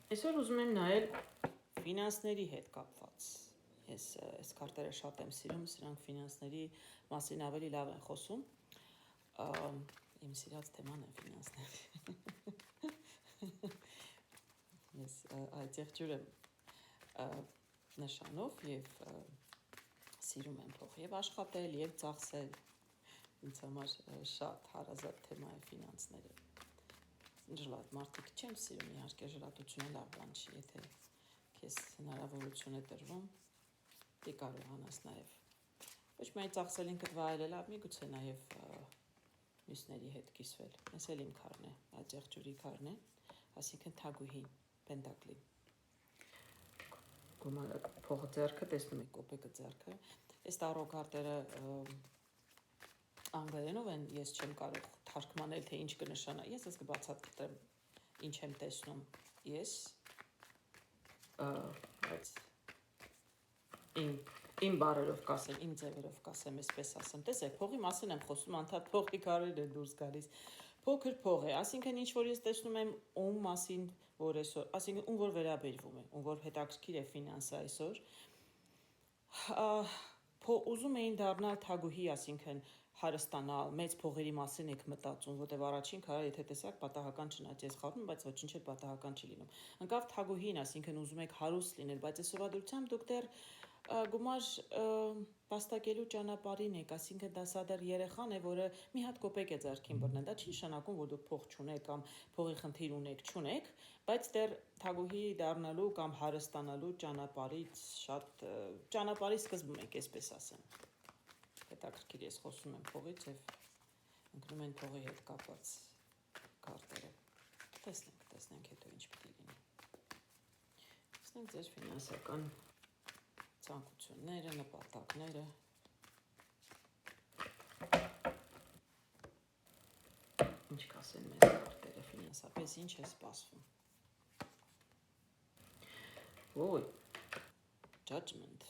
Այսօր ուզում եմ նայել ֆինանսների հետ կապված։ Ես այս քարտերը շատ եմ սիրում, սրանք ֆինանսների մասին ավելի լավ են խոսում։ Իմ սիրած թեման է ֆինանսները։ Ես այդտեղ ջուրը նշանով եւ սիրում եմ փող եւ աշխատել եւ ծախսել։ Ինձ համար շատ հարազատ թեմա է ֆինանսները։ Ժլատ մարդիկ չեմ սիրում, իհարկե ժլատությունը լավ բան չի, եթե քեզ հնարավորություն է տրվում, դե կարողանաս նաև ոչ միայն ծախսել ինքդ վայելել, միգուցե նաև մյուսների հետ կիսվել։ Այս էլ իմ քարն է, այդ եղջյուրի քարն է, այսինքն թագուհի, պենտակլի։ Գումարը փողը ձեռքը, տեսնում եք կոպեկը ձեռքը։ Այս տարո քարտերը անգլերենով են, ես չեմ կարող թարգմանել, թե ինչ կնշանա։ Ես ես կբացատրեմ ինչ եմ տեսնում ես, բայց իմ բարերով կասեմ, իմ ձևերով կասեմ, այսպես ասեմ, տեսեք, փողի մասին եմ խոսում, անդադ փողի քարերն են դուրս գալիս։ Փոքր փող է, ասինքն ինչ որ ես տեսնում եմ ում մասին, որ այսօր, ասինքն ում որ վերաբերվում է, ում որ հետաքրքիր է ֆինանսը այսօր, ուզում էին դառնալ թագուհի, ասինքն հարստանալ, մեծ փողերի մասին եք մտածում, որտեղ առաջին քարը, եթե տեսակ, պատահական չնայած ես խառնում, բայց ոչինչ էլ պատահական չի լինում։ Ընկավ թագուհին, ասինքն ուզում եք հարուստ լինել, բայց այս սովորությամբ դուք դեռ գումար վաստակելու ճանապարհին եք, ասինքն դա սա դեռ երեխան է, որը մի հատ կոպեկ է ձեռքին բռնել, դա չի նշանակում, որ դուք փող չունեք կամ փողի խնդիր ունեք, չունեք, բայց դեռ թագուհի դառնալու կամ հարստանալու ճանապարհից շատ ճանապարհի սկզբում եք, այսպես ասեմ։ Հետաքրքիր ես խոսում եմ փողից եւ ընկնում են փողի հետ կապված քարտերը։ Տեսնենք հետո ինչ պիտի լինի։ Տեսնենք ձեր ֆինանսական ցանկությունները, նպատակները։ Ինչ կասեն մեզ քարտերը ֆինանսապես ինչ է սպասվում։ Judgment,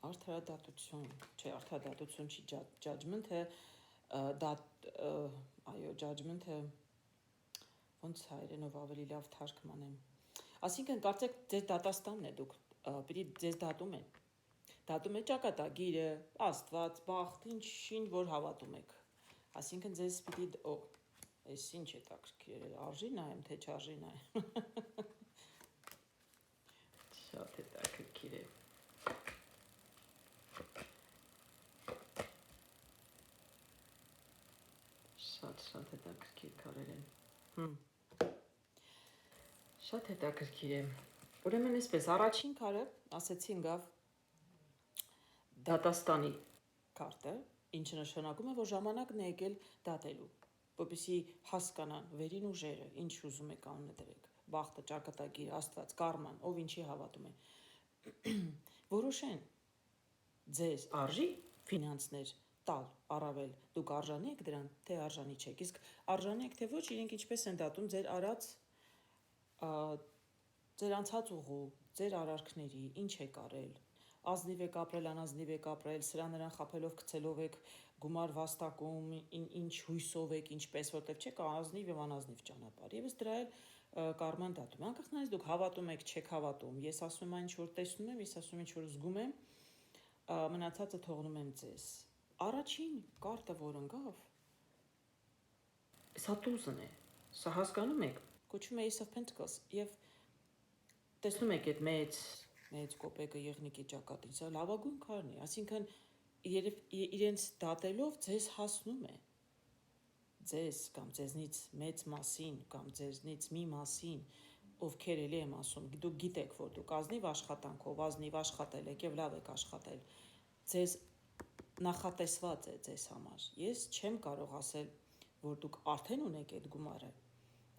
արդարադատություն, չէ, արդարադատություն չի, judgment-ը, այո, judgment-ը ոնց հայերենով ավելի լավ թարգմանեմ։ Այսինքն կարծեք ձեր դատաստանն է, դուք պիտի ձեզ դատում են։ Դատում է ճակատագիրը, Աստված, բախտ, ինչին որ հավատում եք։ Այսինքն ձեզ պիտի այս ինչ է տակրքիր, արժի նայեմ, թե չարժի նայեմ։ Շատ է տակրքիր է։ Շատ հետաքրքիր քարեր են։ Շատ հետաքրքիր է։ Ուրեմն այսպես, առաջին քարը, ասեցի ընկավ դատաստանի քարտը, ինչը նշանակում է, որ ժամանակն է եկել դատելու, որպեսզի հասկանան վերին ուժերը, ինչ ուզում եք անունը դրեք, բախտը, ճակատագիրը, Աստված, կարման, ով ինչի հավատում է։ Որոշեն ձեզ արժի ֆինանսներ տալ, առավել, դուք արժանի եք դրան, թե արժանի չեք, իսկ արժանի եք, թե ոչ, իրենք ինչպես են դատում ձեր արած, ձեր անցած ուղու, ձեր արարքների, ինչ եք արել, ազնիվ եք ապրել, անազնիվ եք ապրել, սրա նրան խաբելով գցելով եք գումար վաստակում, ինչ հույսով եք, ինչպես, որտեղ չեք ազնիվ եւ անազնիվ ճանապարհ։ Եվս դրա էլ կարման դատում։ Անկախ նրանից դուք հավատում եք, չեք հավատում, ես ասում եմ ինչ որ տեսնում եմ, ես ասում եմ ինչ որ զգում եմ, մնացածը թողնում եմ ձեզ։ Առաջին կարտը, որ ընկավ, սա տուզն է, սա հասկանում եք, կոչվում է Ace of Pentacles, եւ տեսնում եք այդ մեծ կոպեկը եղնիկի ճակատին, սա լավագույն քարն է, այսինքն իրենց դատելով ձեզ հասնում է, ձեզ կամ ձեզնից մեծ մասին կամ ձեզնից մի մասին, ովքեր էլի եմ ասում, դուք գիտեք, որ դուք ազնիվ աշխատանքով, ազնիվ աշխատել եք եւ լավ եք աշխատել, ձեզ նախատեսված է ձեզ համար։ Ես չեմ կարող ասել, որ դուք արդեն ունեք այդ գումարը,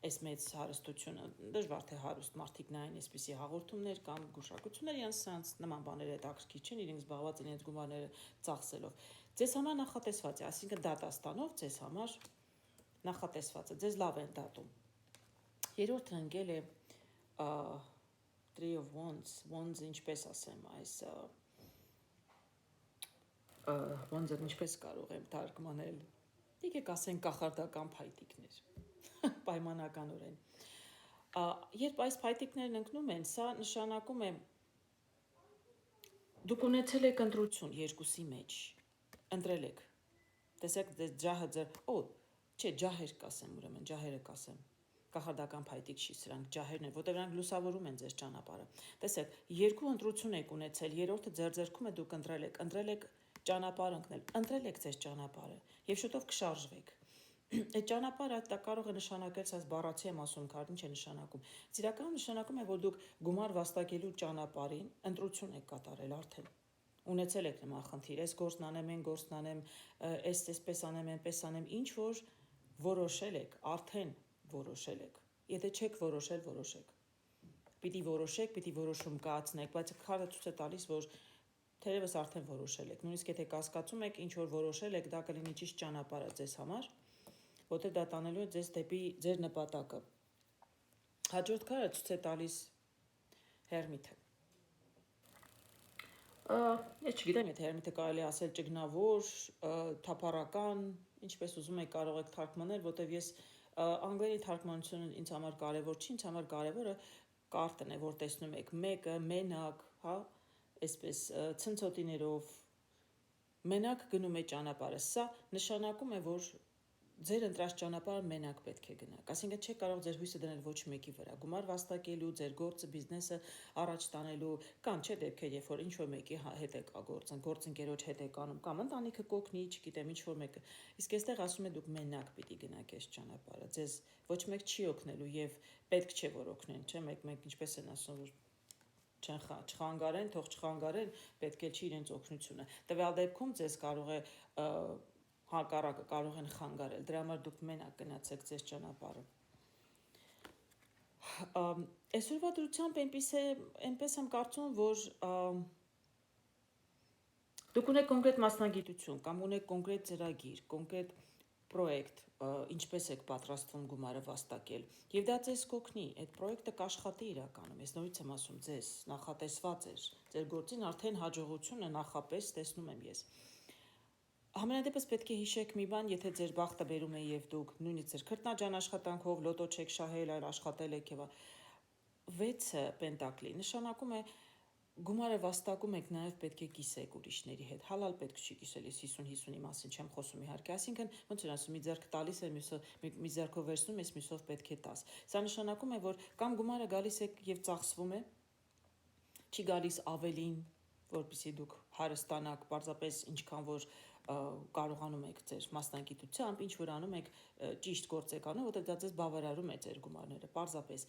այս մեծ հարստությունը, դժվար թե հարուստ մարդիկ նայեն այսպիսի հաղորդումներ կամ գուշակություններ, իրենց նման բաներ հետաքրքիր չեն, իրենք զբաղված են այդ գումարները ծախսելով։ Ձեզ համար նախատեսված է, այսինքն դատաստանով ձեզ համար նախատեսված է, ձեզ լավ են դատում։ Երրորդը ընկել է Three of Wands, ինչպես ասեմ, այս Wands-ը ինչպես կարող եմ թարգմանել, եկեք ասենք կախարդական փայտիկներ, պայմանականորեն։ Երբ այս փայտիկներն ընկնում են, սա նշանակում է դուք ունեցել եք ընտրություն երկուսի մեջ, ընտրել եք, տեսեք ջահը ձեր, չէ, ջահեր կասեմ, ուրեմն ջահերը կասեմ, կախարդական փայտիկ չի, սրանք ջահերն են, որտեղ նրանք լուսավորում են ձեր ճանապարհը, տեսեք, երկու ընտրություն եք ունեցել, երրորդը ձեր ձեռքում է, դուք ընտրել եք ճանապարհ ընկնել, ընտրել եք ձեր ճանապարհը եւ շուտով կշարժվեք։ Այդ ճանապարհը դա կարող է նշանակել, ասես բառացի եմ ասում, քարտ ինչ է նշանակում։ Իրականում նշանակում է, որ դուք գումար վաստակելու ճանապարհին ընտրություն եք կատարել արդեն։ Ունեցել եք նման խնդիր, այս գործն անեմ, այն գործն անեմ, այսպես անեմ, այնպես անեմ, ինչ որ որոշել եք, արդեն որոշել եք։ Եթե չեք որոշել, որոշեք։ Պիտի որոշեք, պիտի որոշում կայացնեք, բայց քարտը ցույց է տալիս, որ թերևս արդեն որոշել եք։ Նույնիսկ եթե կասկածում եք, ինչ որ որոշել եք, դա կլինի ճիշտ ճանապարհը ձեզ համար, որտեղ դա տանելու է ձեզ դեպի ձեր նպատակը։ Հաջորդ քարտը ցույց է տալիս հերմիթը։ Ես չգիտեմ, եթե հերմիթը կարելի ասել ճգնավոր, թափառական, ինչպես ուզում եք կարող եք թարգմանել, որտեղ ես անգլերենի թարգմանությունը ինձ համար կարևոր չի, ինձ համար կարևորը կարտն է, որ տեսնում եք, մեկը մենակ, հա, այսպես ցնցոտիներով մենակ գնում է ճանապարհը։ Սա նշանակում է, որ ձեր ընտրած ճանապարհը մենակ պետք է գնաք։ Այսինքն չեք կարող ձեր հույսը դնել ոչ մեկի վրա։ Գումար վաստակելու, ձեր գործը, բիզնեսը առաջ տանելու, կամ չէ դեպքեր, երբ որ ինչ որ մեկի հետ եք գործընկերոջ հետ եք անում, կամ ընտանիքը կօգնի, չգիտեմ, ինչ որ մեկը։ Իսկ այստեղ ասում է դուք մենակ պիտի գնաք այս ճանապարհը։ Ձեզ ոչ մեկ չի օգնելու եւ պետք չէ որ օգնեն, չէ՞, մեկ ինչպես են ասում, որ չխանգարեն, թող չխանգարեն, պետք է չի իրենց օգնությունը։ Տվյալ դեպքում ձեզ կարող է հակառակը կարող են խանգարել։ Դրա համար դուք մենակ գնացեք ձեր ճանապարհը։ Այսօրվա դրությամբ այնպես եմ կարծում, որ դուք ունեք կոնկրետ մասնագիտություն կամ ունեք կոնկրետ ծրագիր, կոնկրետ պրոյեկտ, ինչպես եք պատրաստվում գումարը վաստակել, եւ դա ձեզ կօգնի, այդ պրոյեկտը կաշխատի իրականում, ես նորից եմ ասում, ձեզ նախատեսված է, ձեր գործին արդեն հաջողությունը նախապես տեսնում եմ ես։ Համենայնդեպս պետք է հիշեք մի բան, եթե ձեր բախտը բերում է եւ դուք նույնիսկ ձեր քրտնաջան աշխատանքով լոտո չեք շահել, այլ աշխատել եք եւ 6-ը պենտակլի նշանակում է գումարը վաստակում եք նաև պետք է կիսեք ուրիշների հետ։ Հալալ պետք չի կիսել, ես 50-50-ի մասին չեմ խոսում իհարկե, այսինքն ոնց են ասում, մի ձեռք տալիս է, մի ձեռքով վերցնում ես, մյուսով պետք է տաս։ Սա նշանակում է, որ կամ գումարը գալիս է եւ ծախսվում է, չի գալիս ավելին, որպեսզի դուք հարստանաք, պարզապես ինչքան որ կարողանում եք ձեր մասնագիտությամբ, ինչ որ անում եք, ճիշտ գործ եք անում, որտեղ դա ձեզ բավարարում է ձեր գումարները, պարզապես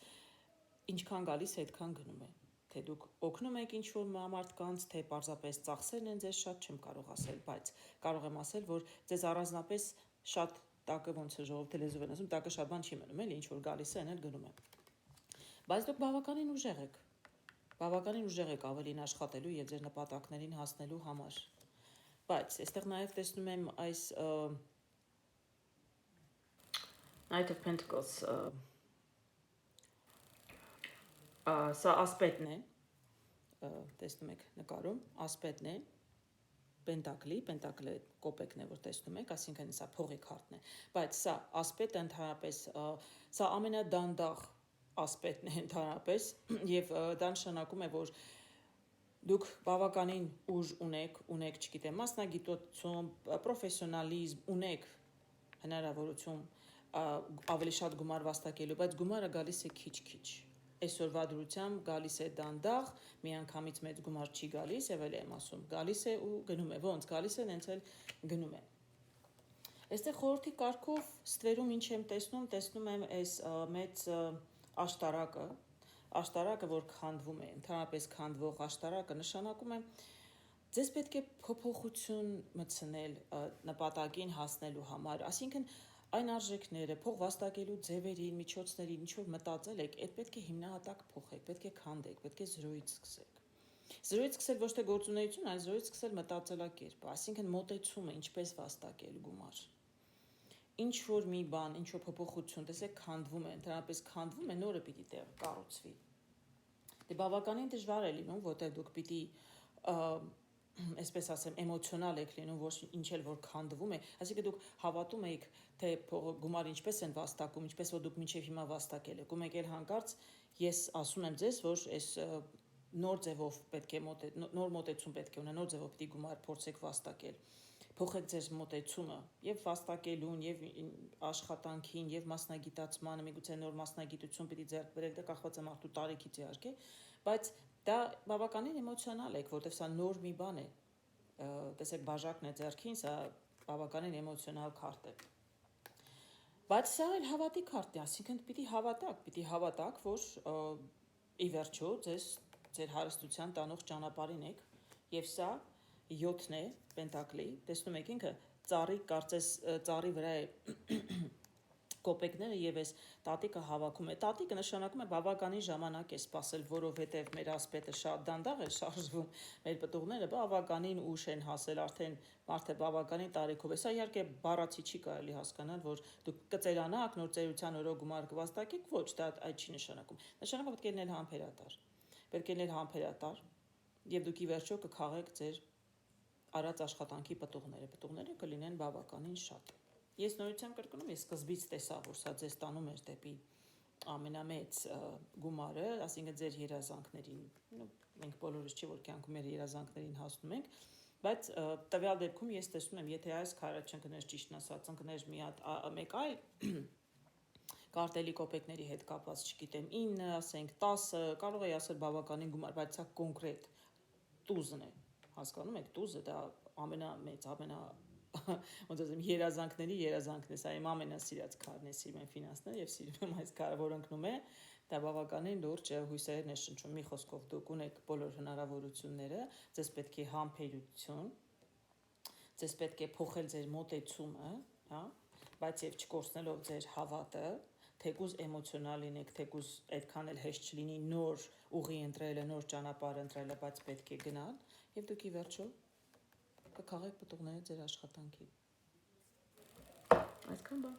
ինչքան գալիս է, այդքան գնում է։ Թե դուք օգնում եք ինչ-որ մարդկանց, թե պարզապես ծախսերն են ձեզ շատ, չեմ կարող ասել, բայց կարող եմ ասել, որ ձեզ առանձնապես շատ տակը ոնց է ժողովրդի լեզվով են ասում, տակը շատ բան չի մնում, էլի ինչ որ գալիս է, այն էլ գնում է։ Բայց դուք բավականին ուժեղ եք ավելին աշխատելու եւ ձեր նպատակներին հասնելու համար։ Բայց այստեղ նաեւ տեսնում եմ այս Knight of Pentacles սա ասպետն է, տեսնում եք նկարում, ասպետն է, պենտակլը կոպեկն է, որ տեսնում եք, այսինքն սա փողի քարտն է, բայց սա ասպետը ընդհանրապես, սա ամենադանդաղ ասպետն է ընդհանրապես եւ դա նշանակում է, որ դուք բավականին ուժ ունեք, չգիտեմ, մասնագիտություն, պրոֆեսիոնալիզմ ունեք հնարավորություն ավելի շատ գումար վաստակելու, բայց գումարը գալիս է քիչ-քիչ։ Այսօրվա դրությամբ գալիս է դանդաղ, միանգամից մեծ գումար չի գալիս, եւ էլ եմ ասում, գալիս է ու գնում է, ոնց գալիս է, հենց էլ գնում է։ Այստեղ խորհրդի կարգով ստվերում ինչ եմ տեսնում եմ այս մեծ աշտարակը, որ քանդվում է, ընդհանրապես քանդվող աշտարակը նշանակում է ձեզ պետք է փոփոխություն մտցնել նպատակին հասնելու համար, այսինքն այն արժեքները, փող վաստակելու ձևերին, միջոցներին, ինչ որ մտածել եք, այդ պետք է հիմնահատակ փոխեք, պետք է քանդեք, պետք է զրոյից սկսեք։ Զրոյից սկսել ոչ թե գործունեություն, այլ զրոյից սկսել մտածելակերպ, այսինքն մոտեցումը, ինչպես վաստակել գումար։ Ինչ որ մի բան, ինչ որ փոփոխություն, տեսեք, քանդվում է, ընդհանրապես քանդվում է, նորը պիտի տեղ կառուցվի։ Դե բավականին դժվար է լինում, որտեղ դուք պիտի այսպես ասեմ, էմոցիոնալ եք լինում, որ ինչ էլ որ քանդվում է, այսինքն դուք հավատում եք, թե գումարը ինչպես են վաստակում, ինչպես որ դուք մինչև հիմա վաստակել եք, ու մեկ էլ հանկարծ ես ասում եմ ձեզ, որ այս նոր ձևով պետք է նոր մոտեցում պետք է ունենալ, նոր ձևով պիտի գումար փորձեք վաստակել, փոխեք ձեր մոտեցումը եւ վաստակելուն, եւ աշխատանքին, եւ մասնագիտացմանը, միգուցե նոր մասնագիտություն պիտի ձեռք բերեք, դա կախված է մարդու տարիքից իհարկե, բայց դա բավականին էմոցիոնալ է, որտեղ սա նոր մի բան է, տեսեք բաժակն է ձեռքին, սա բավականին էմոցիոնալ քարտ է, բայց սա էլ հավատի քարտ է, այսինքն պիտի հավատակ, որ ի վերջո ձեր հարստության տանող ճանապարհին եք, եւ սա 7-ն է պենտակլի, տեսնում եք ինքը ծառի վրա է կոպեկները եւ այս տատիկը հավաքում է։ Տատիկը նշանակում է բավականին ժամանակ է սպասել, որովհետեւ մեր ասպետը շատ դանդաղ է շարժվում, մեր պտուղները բավականին ուշ են հասել, արդեն մարդը բավականին տարիքով է։ Սա իհարկե բառացի չի կարելի հասկանալ, որ դուք կծերանաք, նոր ծերության օրոք գումար կվաստակեք, ոչ, դա այդ չի նշանակում։ Նշանակում պետք է լինել համբերատար։ Պետք է լինել համբերատար եւ դուք ի վերջո կքաղեք ձեր արած աշխատանքի պտուղները կլինեն բավականին շատ։ Ես նորությամբ կրկնում, ես սկզբից տեսա, որ սա ձեզ տանում էր դեպի ամենամեծ գումարը, ասինքն ձեր երազանքներին, մենք բոլորս չի, որ կյանքում մեր երազանքներին հասնում ենք, բայց տվյալ դեպքում ես տեսնում եմ, եթե այս քարը չընկներ, ճիշտն ասած, ընկներ մեկ այլ կարտելի կոպեկների հետ կապված, չգիտեմ, 9, ասենք 10, կարող էի ասել բավականին գումար, բայց սա կոնկրետ տուզն է, հասկանում եք, տուզը դա ամենամեծ, ոնց ասեմ, երազանքն է, սա իմ ամենասիրած քարն է, սիրում եմ ֆինանսները եւ սիրում եմ այս քարը, որ ընկնում է, դա բավականին լուրջ հույսերն է շնչում, մի խոսքով դուք ունեք բոլոր հնարավորությունները, ձեզ պետք է համբերություն, ձեզ պետք է փոխել ձեր մոտեցումը, հա, բայց եւ չկորցնելով ձեր հավատը, թեկուզ էմոցիոնալ լինեք, թեկուզ այդքան էլ հեշտ չլինի նոր ուղի ընտրելը, նոր ճանապարհ ընտրելը, բայց պետք է գնալ եւ դուք ի վերջո կքաղեք պտուղները ձեր աշխատանքի։ Այսքան բան։